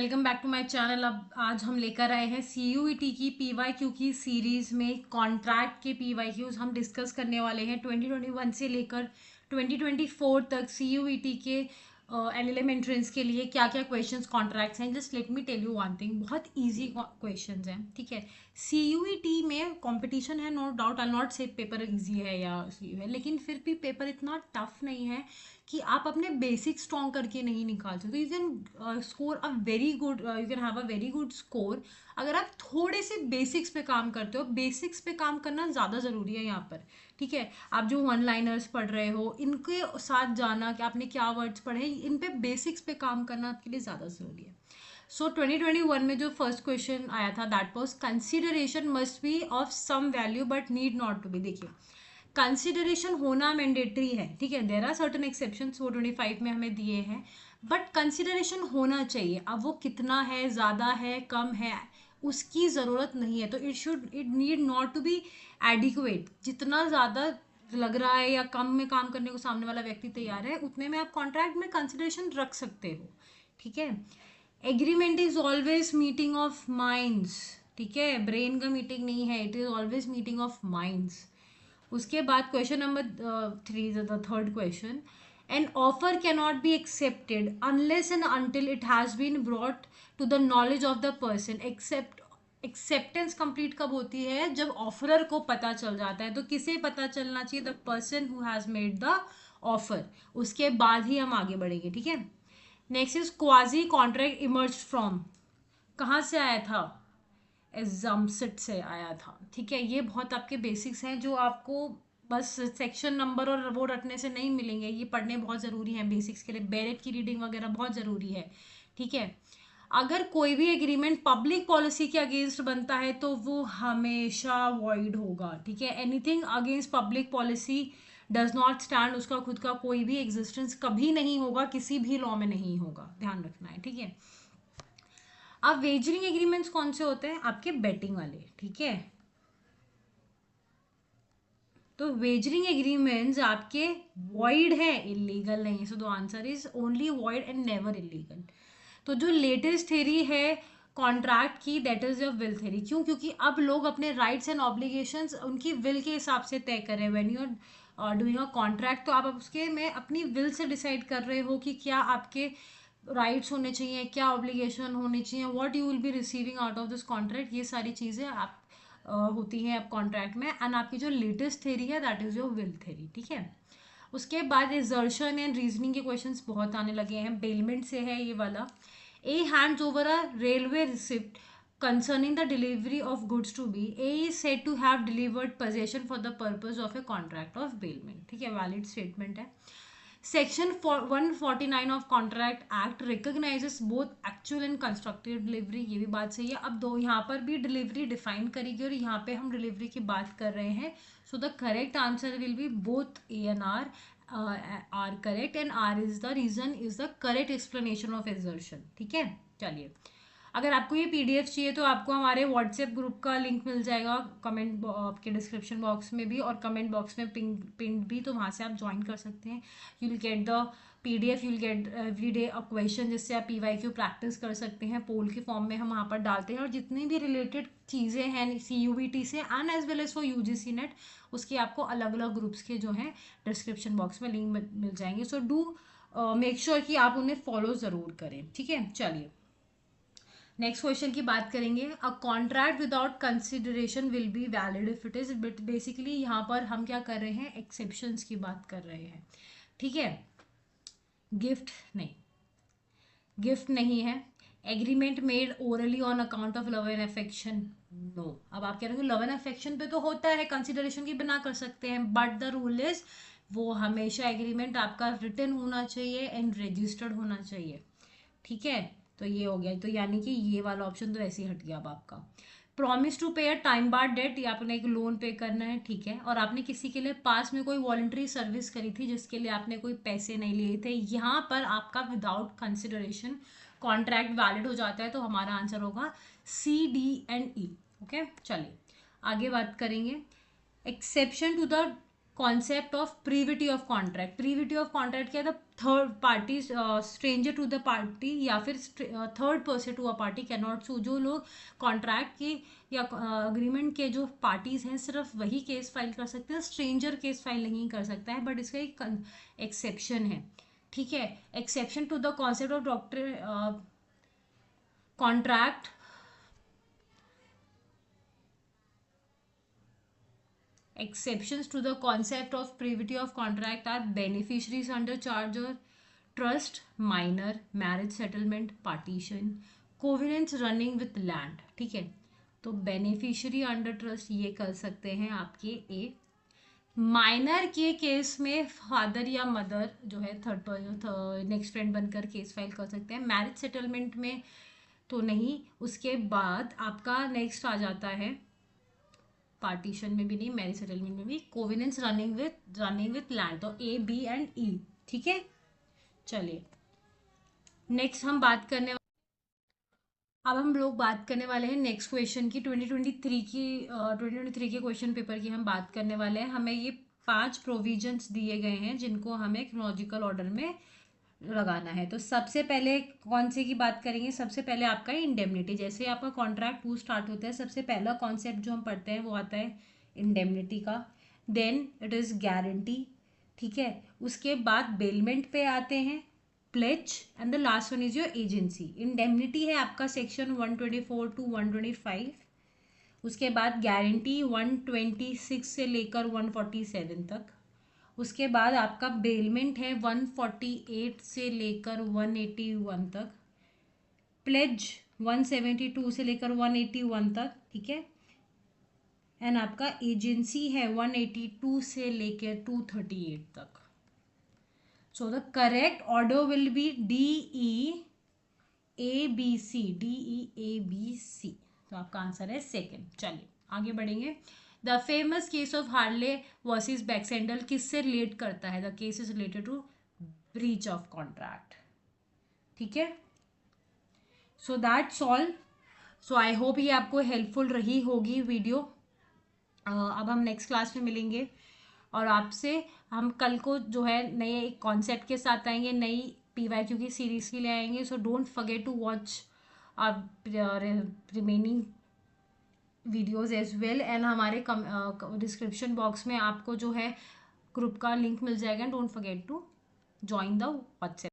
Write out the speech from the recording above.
Welcome back to my channel. अब आज हम लेकर आए हैं CUET की PYQ की सीरीज में कॉन्ट्रैक्ट के PYQs हम डिस्कस करने वाले हैं। 2021 से लेकर 2024 तक CUET के LLM एंट्रेंस के लिए क्या क्या क्वेश्चंस कॉन्ट्रैक्ट्स हैं। Just let me tell you one thing, बहुत इजी क्वेश्चंस हैं, ठीक है। CUET में कंपटीशन है, no doubt. I not say paper easy है या है, लेकिन फिर भी पेपर इतना टफ नहीं है कि आप अपने बेसिक स्ट्रॉन्ग करके नहीं निकाल सकते। You can score a very good, you can have a very good score अगर आप थोड़े से बेसिक्स पे काम करते हो। बेसिक्स पे काम करना ज़्यादा ज़रूरी है यहाँ पर, ठीक है। आप जो वन लाइनर्स पढ़ रहे हो इनके साथ जाना कि आपने क्या वर्ड्स पढ़े, इन पे बेसिक्स पे काम करना आपके लिए ज़्यादा ज़रूरी है। सो 2021 में जो फर्स्ट क्वेश्चन आया था that was consideration must be of some value but need not to be. देखिए, कंसिडरेशन होना मैंडेटरी है, ठीक है। देयर आर सर्टन एक्सेप्शंस, वो 25 में हमें दिए हैं, बट कंसिडरेशन होना चाहिए। अब वो कितना है, ज़्यादा है, कम है, उसकी ज़रूरत नहीं है। तो it need not to be adequate. जितना ज़्यादा लग रहा है या कम में काम करने को सामने वाला व्यक्ति तैयार है, उतने में आप कॉन्ट्रैक्ट में कंसिडरेशन रख सकते हो, ठीक है। Agreement is always meeting of minds, ठीक है। ब्रेन का मीटिंग नहीं है, it is always meeting of minds. उसके बाद question number 3, the third question, an offer can not be accepted unless and until it has been brought to the knowledge of the person. Acceptance complete कब होती है? जब offeror को पता चल जाता है। तो किसे पता चलना चाहिए? The person who has made the offer. उसके बाद ही हम आगे बढ़ेंगे, ठीक है। Next is quasi contract emerge from, कहाँ से आया था? एग्जामसेट से आया था, ठीक है। ये बहुत आपके बेसिक्स हैं जो आपको बस सेक्शन नंबर और वो रटने से नहीं मिलेंगे, ये पढ़ने बहुत ज़रूरी हैं बेसिक्स के लिए। बेरेट की रीडिंग वगैरह बहुत ज़रूरी है, ठीक है। अगर कोई भी एग्रीमेंट पब्लिक पॉलिसी के अगेंस्ट बनता है तो वो हमेशा वॉइड होगा, ठीक है। Anything against public policy does not stand, उसका खुद का कोई भी एग्जिस्टेंस कभी नहीं होगा, किसी भी लॉ में नहीं होगा, ध्यान रखना है, ठीक है। अब वेजरिंग एग्रीमेंट्स कौन से होते हैं? आपके बेटिंग वाले, ठीक है। तो वेजरिंग एग्रीमेंट्स आपके वॉइड है, इलीगल नहीं। So the answer is only void and never illegal. तो जो लेटेस्ट थ्योरी है कॉन्ट्रैक्ट की, that is your will theory. क्यों? क्योंकि अब लोग अपने राइट्स एंड ऑब्लिगेशंस उनकी विल के हिसाब से तय कर रहे हैं। When you are doing a contract, तो आप उसके में अपनी विल से डिसाइड कर रहे हो कि क्या आपके राइट्स होने चाहिए, क्या ऑब्लिगेशन होनी चाहिए, what you will be receiving out of this contract. ये सारी चीज़ें आप होती हैं अब कॉन्ट्रैक्ट में। एंड आपकी जो लेटेस्ट थ्योरी है that is your will theory, ठीक है। उसके बाद एजर्शन एंड रीजनिंग के क्वेश्चंस बहुत आने लगे हैं। बेलमेंट से है ये वाला। A hands over a railway receipt concerning the delivery of goods to B, A is said to have delivered possession for the purpose of a contract of bailment, ठीक है। वैलिड स्टेटमेंट है। Section 149 of contract act recognises both actual and constructive delivery, ये भी बात सही है। अब दो यहाँ पर भी डिलीवरी डिफाइन करेगी और यहाँ पे हम डिलीवरी की बात कर रहे हैं। So the correct answer will be both A and R R correct, and R is the reason is the correct explanation of assertion, ठीक है। चलिए, अगर आपको ये PDF चाहिए तो आपको हमारे व्हाट्सएप ग्रुप का लिंक मिल जाएगा कमेंट आपके डिस्क्रिप्शन बॉक्स में भी, और कमेंट बॉक्स में पिंड भी, तो वहाँ से आप ज्वाइन कर सकते हैं। You will get the PDF, you will get every day a question, जिससे आप PYQ प्रैक्टिस कर सकते हैं। पोल के फॉर्म में हम वहाँ पर डालते हैं, और जितनी भी रिलेटेड चीज़ें हैं CUET से and as well as for UGC NET, उसके आपको अलग अलग ग्रुप्स के जो हैं डिस्क्रिप्शन बॉक्स में लिंक मिल जाएंगे। सो डू मेक श्योर कि आप उन्हें फॉलो ज़रूर करें, ठीक है। चलिए, नेक्स्ट क्वेश्चन की बात करेंगे। A contract without consideration will be valid if it is, but basically यहाँ पर हम क्या कर रहे हैं? एक्सेप्शंस की बात कर रहे हैं, ठीक है। गिफ्ट नहीं, गिफ्ट नहीं है। Agreement made orally on account of love and affection, no. अब आप कह रहे हो लव एंड अफेक्शन पे तो होता है, कंसिडरेशन की बिना कर सकते हैं, बट द रूल इज वो हमेशा एग्रीमेंट आपका रिटन होना चाहिए एंड रजिस्टर्ड होना चाहिए, ठीक है। तो ये हो गया, तो यानी कि ये वाला ऑप्शन तो ऐसे ही हट गया अब आपका। प्रॉमिस टू पे अ टाइम बार डेट, ये आपने एक लोन पे करना है, ठीक है। और आपने किसी के लिए पास में कोई वॉलंटरी सर्विस करी थी जिसके लिए आपने कोई पैसे नहीं लिए थे, यहाँ पर आपका विदाउट कंसिडरेशन कॉन्ट्रैक्ट वैलिड हो जाता है। तो हमारा आंसर होगा C, D and E, okay. चलिए आगे बात करेंगे। Exception to the concept of privity of contract. Privity of contract क्या है? The third party, stranger to the party या फिर third person to a party can not sue. जो लोग कॉन्ट्रैक्ट के या अग्रीमेंट के जो पार्टीज हैं सिर्फ वही केस फाइल कर सकते हैं, स्ट्रेंजर केस फाइल नहीं कर सकता है। बट इसका एक एक्सेप्शन है, ठीक है। Exception to the concept of doctor contract, exceptions to the concept of privity of contract are beneficiaries under charge or trust, minor, marriage settlement, partition, covenants running with land, ठीक है। तो beneficiary under trust ये कर सकते हैं आपके ए। Minor के case में फादर या मदर जो है थर्ड नेक्स्ट फ्रेंड बनकर केस फाइल कर सकते हैं। मैरिज सेटलमेंट में तो नहीं। उसके बाद आपका नेक्स्ट आ जाता है, पार्टीशन में भी नहीं, मैरिज सेटलमेंट में भी, कोविनेंस रनिंग विथ लैंड, तो ए बी एंड ई, ठीक है। चलिए नेक्स्ट हम बात करने, अब हम लोग बात करने वाले हैं नेक्स्ट क्वेश्चन की। 2023 के क्वेश्चन पेपर की हम बात करने वाले हैं। हमें ये 5 प्रोविजंस दिए गए हैं जिनको हमें क्रोनोलॉजिकल ऑर्डर में लगाना है। तो सबसे पहले कौन से की बात करेंगे? सबसे पहले आपका इंडेमनिटी। जैसे आपका कॉन्ट्रैक्ट टू स्टार्ट होता है, सबसे पहला कॉन्सेप्ट जो हम पढ़ते हैं वो आता है इंडेमनिटी का। देन इट इज़ गारंटी, ठीक है। उसके बाद बेलमेंट पे आते हैं, pledge, and the last one is your agency. Indemnity है आपका सेक्शन 124 टू 125। उसके बाद गारंटी 126 से लेकर 147 तक। उसके बाद आपका बेलमेंट है 148 से लेकर 181 तक। प्लेज 172 से लेकर 181 तक, ठीक है। एंड आपका एजेंसी है 182 से लेकर 238 तक। सो the correct order will be DEABC, DEABC। तो आपका आंसर है सेकेंड। चलिए आगे बढ़ेंगे। The famous case of Harley versus Baxendale किससे रिलेट करता है? The case is related to breach of contract, ठीक है। So that's all. So I hope ये आपको हेल्पफुल रही होगी वीडियो। अब हम नेक्स्ट क्लास में मिलेंगे और आपसे हम कल को जो है नए एक कॉन्सेप्ट के साथ आएंगे, नई PYQ की सीरीज के लिए आएंगे। So don't forget to watch remaining videos as well. And हमारे डिस्क्रिप्शन बॉक्स में आपको जो है ग्रुप का लिंक मिल जाएगा। Don't forget to join the WhatsApp.